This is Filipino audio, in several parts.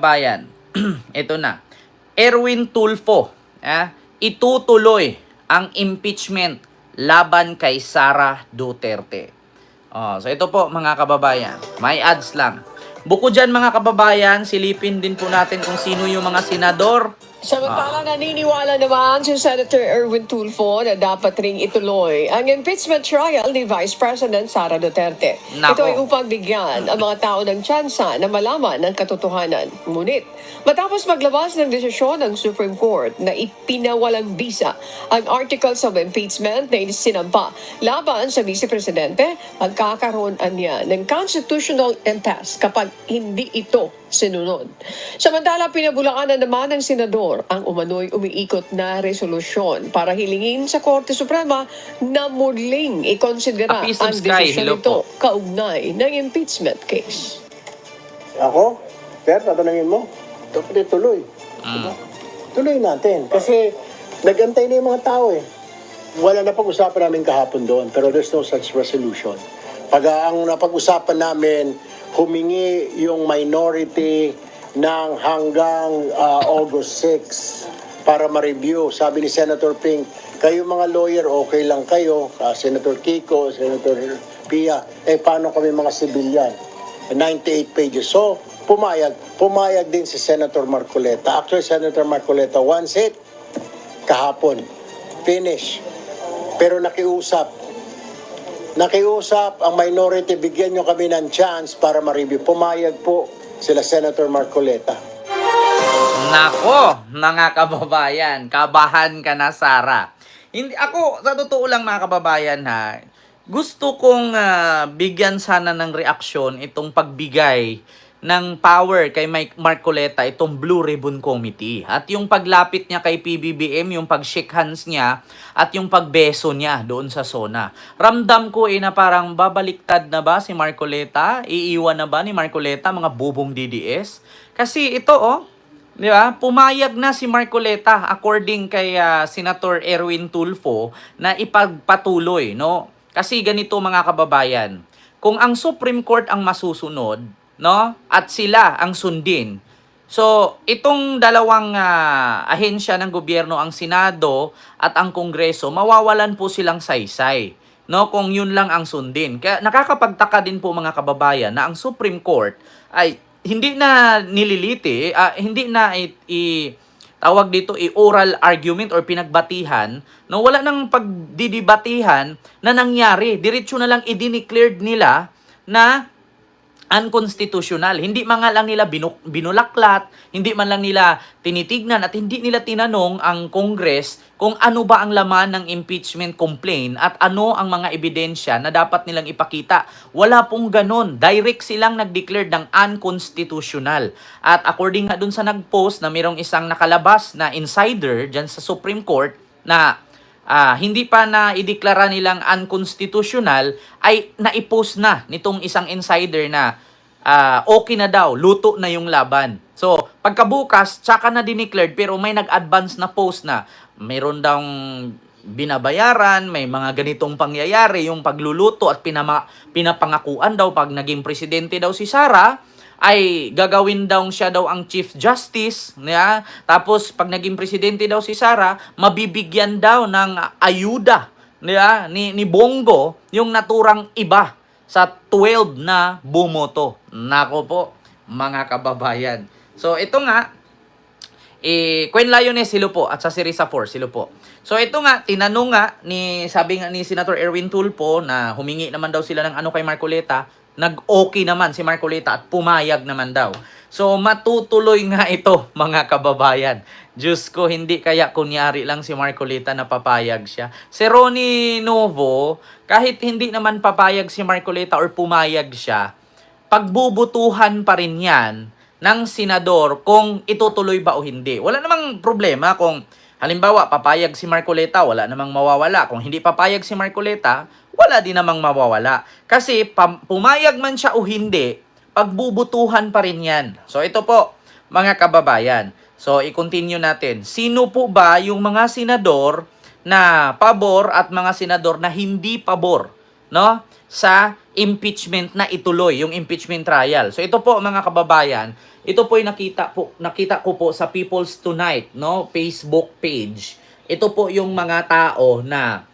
kababayan, ito na. Erwin Tulfo, itutuloy ang impeachment laban kay Sara Duterte. So ito po mga kababayan, may ads lang. Bukod dyan mga kababayan, silipin din po natin kung sino yung mga senador. Samantala, naniniwala naman si Senator Erwin Tulfo na dapat ring ituloy ang impeachment trial ni Vice President Sara Duterte. Nako. Ito ay upang bigyan ang mga tao ng tsansa na malaman ang katotohanan. Ngunit, matapos maglabas ng desisyon ng Supreme Court na ipinawalang bisa ang articles of impeachment na isinampa laban sa Vice Presidente, magkakaroon niya ng constitutional impasse kapag hindi ito sinunod. Samantala, pinabulaanan naman ng senador ang umano'y umiikot na resolusyon para hilingin sa Korte Suprema na muling ikonsidera A piece of ang sky, desisyon hello ito po. kaugnay ng impeachment case. Ako? Sir, tatanungin mo? Dapat tuloy. Diba? Tuloy natin. Kasi nagantay na yung mga tao eh. Wala na pag-usapan namin kahapon doon, pero there's no such resolution. Pag ang napag-usapan namin, humingi yung minority ng hanggang August 6 para ma-review. Sabi ni Senator Ping, kayo mga lawyer, okay lang kayo. Senator Kiko, Senator Pia, paano kami mga civilian? 98 pages. So, pumayag din si Senator Marcoleta. Actually, Senator Marcoleta wants it kahapon. Finish. Pero nakiusap ang minority, bigyan nyo kami ng chance para ma-review. Pumayag po sila Senator Marcoleta. Nako, mga kababayan, kabahan ka na, Sara. Hindi ako, sa totoo lang mga kababayan gusto kong bigyan sana ng reaksyon itong pagbigay ng power kay Mike Marcoleta, itong Blue Ribbon Committee. At yung paglapit niya kay PBBM, yung pag-shake hands niya, at yung pagbeso niya doon sa SONA. Ramdam ko na parang babaliktad na ba si Marcoleta? Iiwan na ba ni Marcoleta mga bubong DDS? Kasi ito di ba? Pumayag na si Marcoleta according kay Senator Erwin Tulfo na ipagpatuloy, no? Kasi ganito mga kababayan, kung ang Supreme Court ang masusunod, no? At sila ang sundin. So, itong dalawang ahensya ng gobyerno, ang Senado at ang Kongreso, mawawalan po silang saysay, no? Kung yun lang ang sundin. Kaya nakakapagtaka din po mga kababayan na ang Supreme Court ay hindi na nililiti, hindi na tawag dito oral argument or pinagbatihan, no? Wala nang pagdidibatihan na nangyari. Diretso na lang i-declared nila na unconstitutional. Hindi man lang nila binulaklat, hindi man lang nila tinitignan at hindi nila tinanong ang Congress kung ano ba ang laman ng impeachment complaint at ano ang mga ebidensya na dapat nilang ipakita. Wala pong ganon. Direct silang nag-declare ng unconstitutional. At according nga dun sa nag-post na mayroong isang nakalabas na insider dyan sa Supreme Court na hindi pa na ideklara nilang unconstitutional, ay naipost na nitong isang insider na okay na daw, luto na yung laban. So, pagkabukas, tsaka na dineclared pero may nag-advance na post na mayroon daw binabayaran, may mga ganitong pangyayari, yung pagluluto at pinapangakuan daw pag naging presidente daw si Sara, ay gagawin daw siya daw ang Chief Justice, tapos pag naging presidente daw si Sara, mabibigyan daw ng ayuda ni Bongo yung naturang iba sa 12 na bumoto. Nako po, mga kababayan. So ito nga, Quen Layones, silo po, at sa Sirisa Force, silo po. So ito nga, tinanong nga sabi nga ni Senator Erwin Tulfo na humingi naman daw sila ng kay Marcoleta, nag-okay naman si Marcoleta at pumayag naman daw. So matutuloy nga ito mga kababayan. Diyos ko, hindi kaya kunyari lang si Marcoleta na papayag siya. Si Ronnie Novo, kahit hindi naman papayag si Marcoleta or pumayag siya, pagbubutuhan pa rin yan ng senador kung itutuloy ba o hindi. Wala namang problema kung halimbawa papayag si Marcoleta, wala namang mawawala. Kung hindi papayag si Marcoleta, wala din namang mawawala. Kasi pumayag man siya o hindi, pagbubutuhan pa rin yan. So ito po, mga kababayan. So i-continue natin. Sino po ba yung mga senador na pabor at mga senador na hindi pabor, sa impeachment na ituloy, yung impeachment trial? So ito po mga kababayan, ito po ay nakita ko po sa People's Tonight, no, Facebook page. Ito po yung mga tao na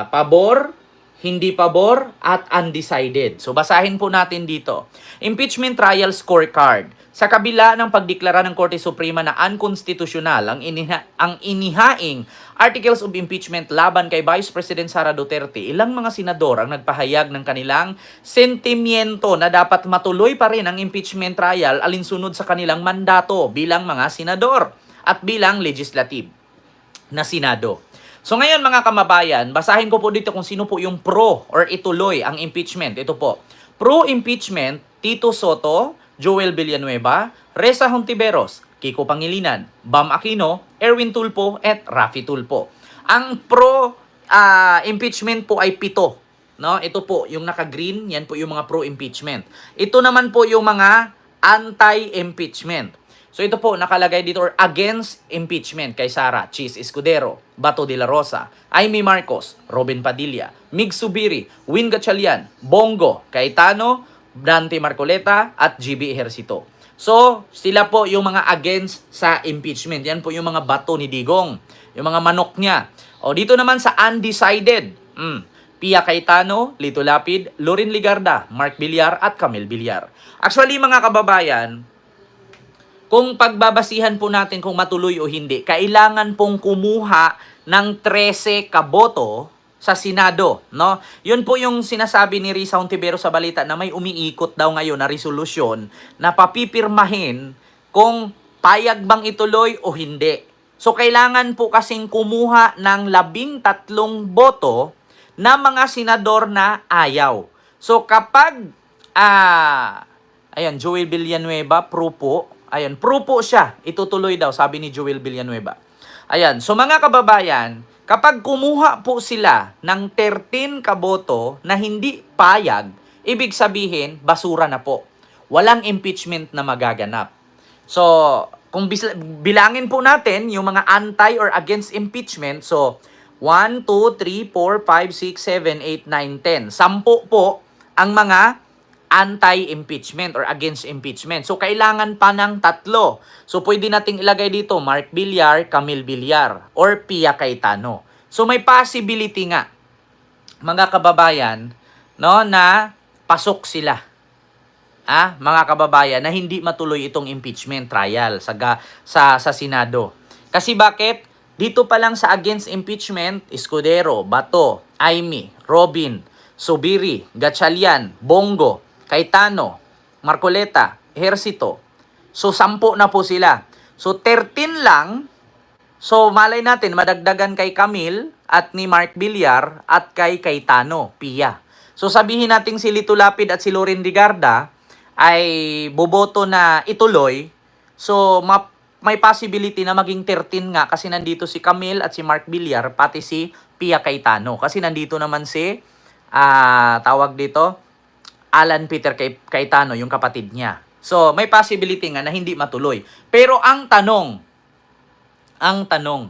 pabor, hindi pabor, at undecided. So basahin po natin dito. Impeachment trial scorecard. Sa kabila ng pagdeklara ng Korte Suprema na unconstitutional ang inihaing articles of impeachment laban kay Vice President Sara Duterte, ilang mga senador ang nagpahayag ng kanilang sentimiento na dapat matuloy pa rin ang impeachment trial alinsunod sa kanilang mandato bilang mga senador at bilang legislative na Senado. So ngayon mga kamabayan, basahin ko po dito kung sino po yung pro or ituloy ang impeachment. Ito po. Pro-impeachment, Tito Soto, Joel Villanueva, Reza Hontiveros, Kiko Pangilinan, Bam Aquino, Erwin Tulfo, at Raffy Tulfo. Ang pro-impeachment po ay 7. No? Ito po, yung naka-green, yan po yung mga pro-impeachment. Ito naman po yung mga anti-impeachment. So ito po, nakalagay dito, or against impeachment kay Sara, Chis Escudero, Bato de la Rosa, Amy Marcos, Robin Padilla, Mig Subiri, Win Gatchalian, Bongo, Cayetano, Dante Marcoleta, at GB Ejercito. So, sila po yung mga against sa impeachment. Yan po yung mga bato ni Digong, yung mga manok niya. O dito naman sa undecided, Pia Cayetano, Lito Lapid, Lorin Ligarda, Mark Villar, at Camille Villar. Actually mga kababayan, kung pagbabasihan po natin kung matuloy o hindi, kailangan pong kumuha ng 13 kaboto sa Senado, no? Yun po yung sinasabi ni Risa Hontiveros sa balita na may umiikot daw ngayon na resolusyon na papipirmahin kung payag bang ituloy o hindi. So kailangan po kasing kumuha ng 13 boto na mga senador na ayaw. So kapag ayan, Joel Villanueva, pro po. Ayan, pro po siya. Itutuloy daw, sabi ni Joel Villanueva. Ayan, so mga kababayan, kapag kumuha po sila ng 13 kaboto na hindi payag, ibig sabihin, basura na po. Walang impeachment na magaganap. So, kung bilangin po natin yung mga anti or against impeachment, so 1, 2, 3, 4, 5, 6, 7, 8, 9, 10. 10 po ang mga anti-impeachment or against impeachment. So, kailangan pa ng 3. So, pwede nating ilagay dito Mark Villar, Camille Villar, or Pia Cayetano. So, may possibility nga, mga kababayan, no, na pasok sila. Mga kababayan, na hindi matuloy itong impeachment trial sa Senado. Kasi bakit? Dito pa lang sa against impeachment, Escudero, Bato, Amy, Robin, Subiri, Gatchalian, Bongo, Cayetano, Marcoleta, Ejercito. So, 10 na po sila. So, 13 lang. So, malay natin, madagdagan kay Camille at ni Mark Villar at kay Cayetano, Pia. So, sabihin natin si Lito Lapid at si Lorin Ligarda ay boboto na ituloy. So, may possibility na maging 13 nga kasi nandito si Camille at si Mark Villar, pati si Pia Cayetano. Kasi nandito naman si, tawag dito, Alan Peter Cayetano, yung kapatid niya. So, may possibility nga na hindi matuloy. Pero ang tanong,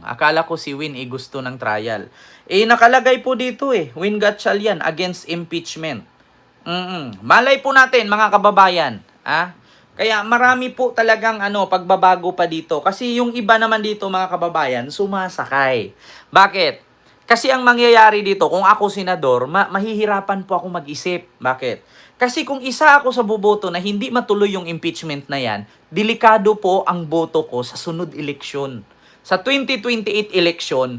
akala ko si Win gusto ng trial. Nakalagay po dito Win Gatchalian against impeachment. Malay po natin, mga kababayan. Kaya marami po talagang pagbabago pa dito. Kasi yung iba naman dito, mga kababayan, sumasakay. Bakit? Kasi ang mangyayari dito, kung ako senador, mahihirapan po ako mag-isip. Bakit? Kasi kung isa ako sa boboto na hindi matuloy yung impeachment na yan, delikado po ang boto ko sa sunod eleksyon. Sa 2028 eleksyon,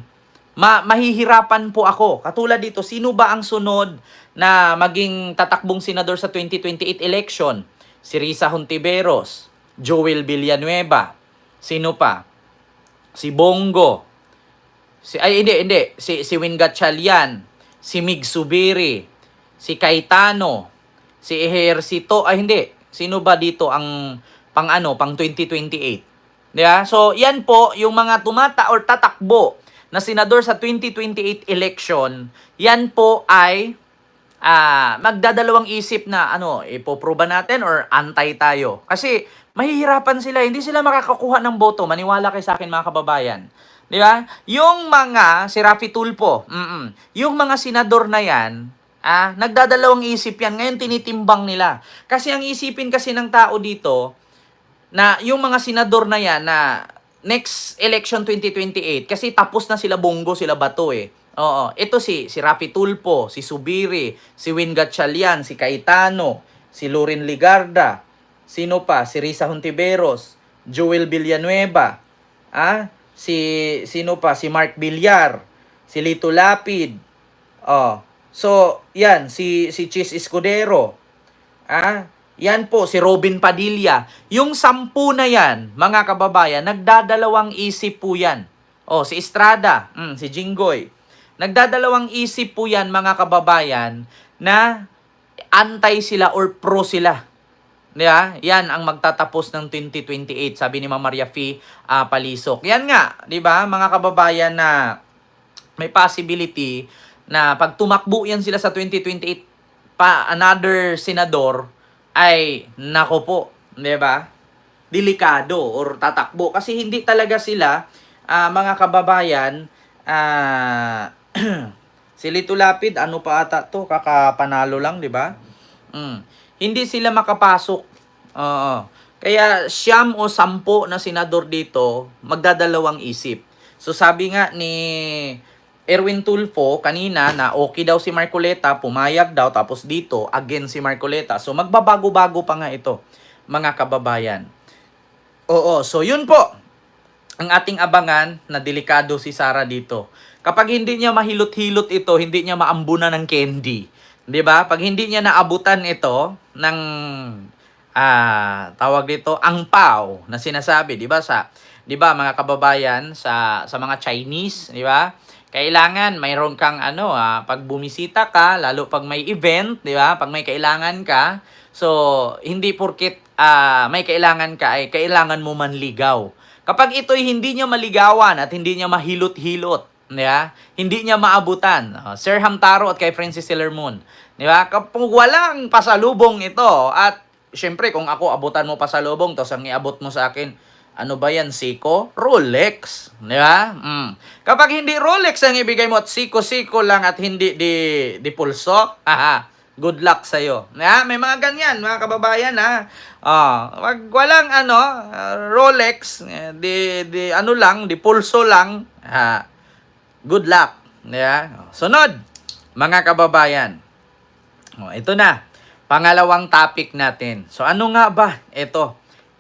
mahihirapan po ako. Katulad dito, sino ba ang sunod na maging tatakbong senador sa 2028 election? Si Risa Hontiveros, Joel Villanueva, sino pa? Si Bongo, si Win Gatchalian, si Mig Subiri, si Cayetano, si Ejercito, sino ba dito ang pang 2028? Diba? So, yan po yung mga tatakbo na senador sa 2028 election, yan po ay magdadalawang isip na ipoproba natin or antay tayo. Kasi mahihirapan sila, hindi sila makakakuha ng boto. Maniwala kayo sa akin, mga kababayan. Di ba? Yung mga, si Raffy Tulfo, yung mga senador na yan, nagdadalawang isip yan. Ngayon tinitimbang nila. Kasi ang isipin kasi ng tao dito, na yung mga senador na yan na next election 2028 kasi tapos na sila Bongo, sila Bato eh. Oo, ito si Rafi Tulfo, si Subiri, si Win Gatchalian, si Cayetano, si Loren Ligarda, sino pa? Si Risa Hontiveros, Joel Villanueva, sino pa? Si Mark Villar, si Lito Lapid. Oh. So, yan si Chis Escudero. Yan po, si Robin Padilla. Yung 10 na yan, mga kababayan, nagdadalawang isip po yan. O, si Estrada, si Jinggoy. Nagdadalawang isip po yan, mga kababayan, na anti sila or pro sila. Diba? Yan ang magtatapos ng 2028, sabi ni Ma'am Maria Fee Palisok. Yan nga, di ba, mga kababayan, na may possibility na pag tumakbo yan sila sa 2028 pa another senador, ay nako po, 'di ba? Delikado or tatakbo kasi hindi talaga sila mga kababayan si Lito Lapid ano pa ata to kakapanalo lang, 'di ba? Hindi sila makapasok. Oo. Kaya 9 o 10 na senador dito magdadalawang isip. So sabi nga ni Erwin Tulfo kanina na okay daw si Marcoleta, pumayag daw, tapos dito again si Marcoleta. So magbabago-bago pa nga ito, mga kababayan. Oo, so yun po ang ating abangan na delikado si Sara dito. Kapag hindi niya mahilot-hilot ito, hindi niya maambunan ng candy. 'Di ba? Pag hindi niya naabutan ito ng tawag dito angpao na sinasabi, 'di ba, mga kababayan sa mga Chinese, 'di ba? Kailangan mayroon kang pag bumisita ka, lalo pag may event, 'di ba? Pag may kailangan ka, so hindi porket may kailangan ka ay kailangan mo manligaw. Kapag ito'y hindi niya maligawan at hindi niya mahilot-hilot, 'di ba? Hindi niya maabutan. Sir Hamtaro at kay Francis Silermon, 'di ba? Kapag walang pasalubong ito at syempre kung ako abutan mo pasalubong tapos ang iabot mo sa akin ano ba yan, Seiko? Rolex. Di ba? Kapag hindi Rolex ang ibigay mo at Seiko lang at hindi di pulso, good luck sa'yo. May mga ganyan, mga kababayan, wag walang Rolex, di pulso lang, good luck. Di ba? Sunod, mga kababayan. Ito na, pangalawang topic natin. So ano nga ba? Ito.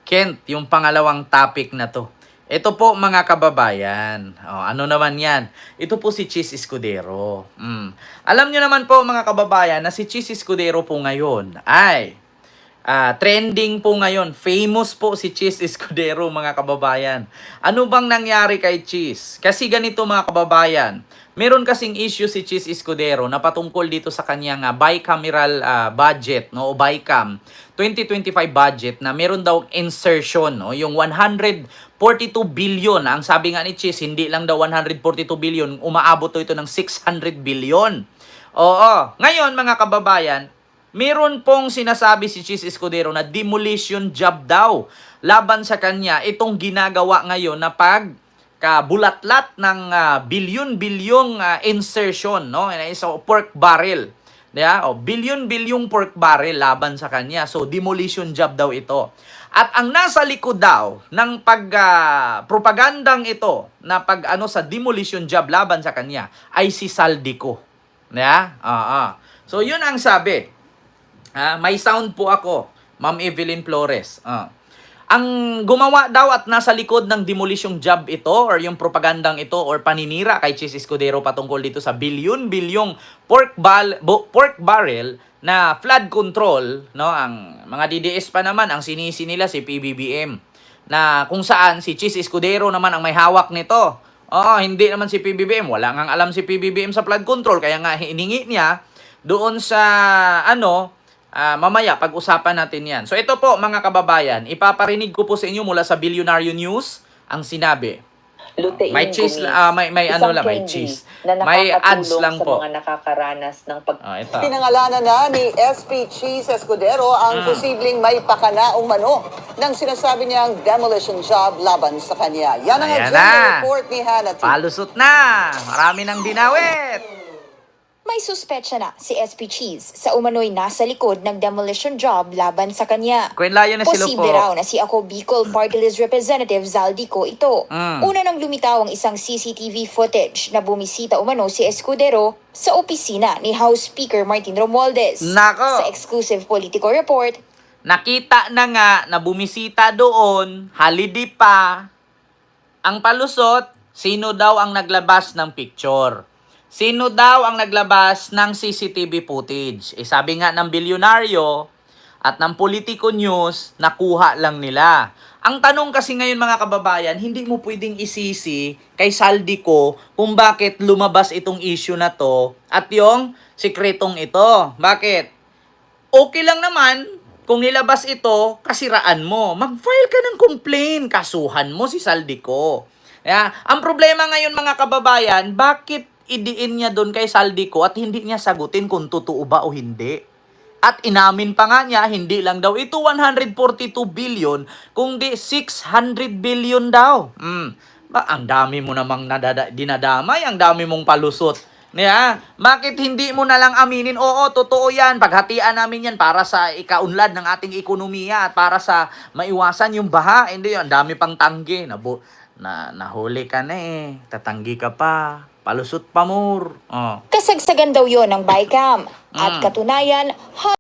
Kent, yung pangalawang topic na to. Ito po mga kababayan. Ano naman yan? Ito po si Chis Escudero. Alam nyo naman po mga kababayan na si Chis Escudero po ngayon ay trending po ngayon. Famous po si Chis Escudero mga kababayan. Ano bang nangyari kay Chis? Kasi ganito mga kababayan. Meron kasing issue si Chis Escudero na patungkol dito sa kanyang bicameral budget, no, o BICAM 2025 budget na meron daw insertion, no, yung 142 billion. Ang sabi nga ni Chis, hindi lang daw 142 billion, umaabot ito ng 600 billion. Oo. Ngayon mga kababayan, meron pong sinasabi si Chis Escudero na demolition job daw laban sa kanya itong ginagawa ngayon na kabulatlat ng bilyon-bilyong insertion, no? Isa pork barrel. Diba? Bilyon-bilyong pork barrel laban sa kanya. So demolition job daw ito. At ang nasa likod daw ng propagandang ito na sa demolition job laban sa kanya ay si Saldico. Diba? So yun ang sabi. May sound po ako, Ma'am Evelyn Flores. Ang gumawa daw at nasa likod ng demolition job ito or yung propagandang ito or paninira kay Chis Escudero patungkol dito sa bilyon-bilyong pork barrel na flood control, no? Ang mga DDS pa naman ang sinisi nila si PBBM, na kung saan si Chis Escudero naman ang may hawak nito. Hindi naman si PBBM, wala ngang alam si PBBM sa flood control, kaya nga hiningi niya doon sa mamaya pag-usapan natin yan. So ito po mga kababayan, ipaparinig ko po sa inyo mula sa Bilyonaryo News ang sinabi. Lutein May cheese, may cheese. Na may ads lang sa po. mga nakakaranas ng Ito. Pinangalanan na ni SP Chis Escudero ang posibleng may pakana umano ng sinasabi niyang demolition job laban sa kanya. Yan ang Ayan agenda na. report ni Hannah T. Palusot na. Marami nang dinawit. May suspetsya na si SP Cheese sa umano'y nasa likod ng demolition job laban sa kanya. Kwenlayo na sila Posible po. raw na si Ako Bicol Party List Representative Zaldico ito. Una nang lumitaw ang isang CCTV footage na bumisita umano si Escudero sa opisina ni House Speaker Martin Romualdez. Nako! Sa exclusive Politico Report, Nakita na nga na bumisita doon, halidi pa. Ang palusot, sino daw ang naglabas ng picture? Sino daw ang naglabas ng CCTV footage? Sabi nga ng bilyonaryo at ng Politico News, nakuha lang nila. Ang tanong kasi ngayon mga kababayan, hindi mo pwedeng isisi kay Zaldico kung bakit lumabas itong issue na to at yung sikretong ito. Bakit? Okay lang naman kung nilabas ito, kasiraan mo. Mag-file ka ng complaint, kasuhan mo si Zaldico. Ang problema ngayon mga kababayan, bakit idiin niya doon kay Zaldico at hindi niya sagutin kung totoo ba o hindi? At inamin pa nga niya, hindi lang daw ito 142 billion, kundi 600 billion daw. Ang dami mo namang dinadamay, ang dami mong palusot. Bakit hindi mo na lang aminin? Oo, totoo yan. Paghatian namin yan para sa ikaunlad ng ating ekonomiya at para sa maiwasan yung baha. Hindi, ang dami pang tanggi. Nahuli ka na eh. Tatanggi ka pa. Palusot pa more. kasagsagan daw yon ng BICAM. At katunayan,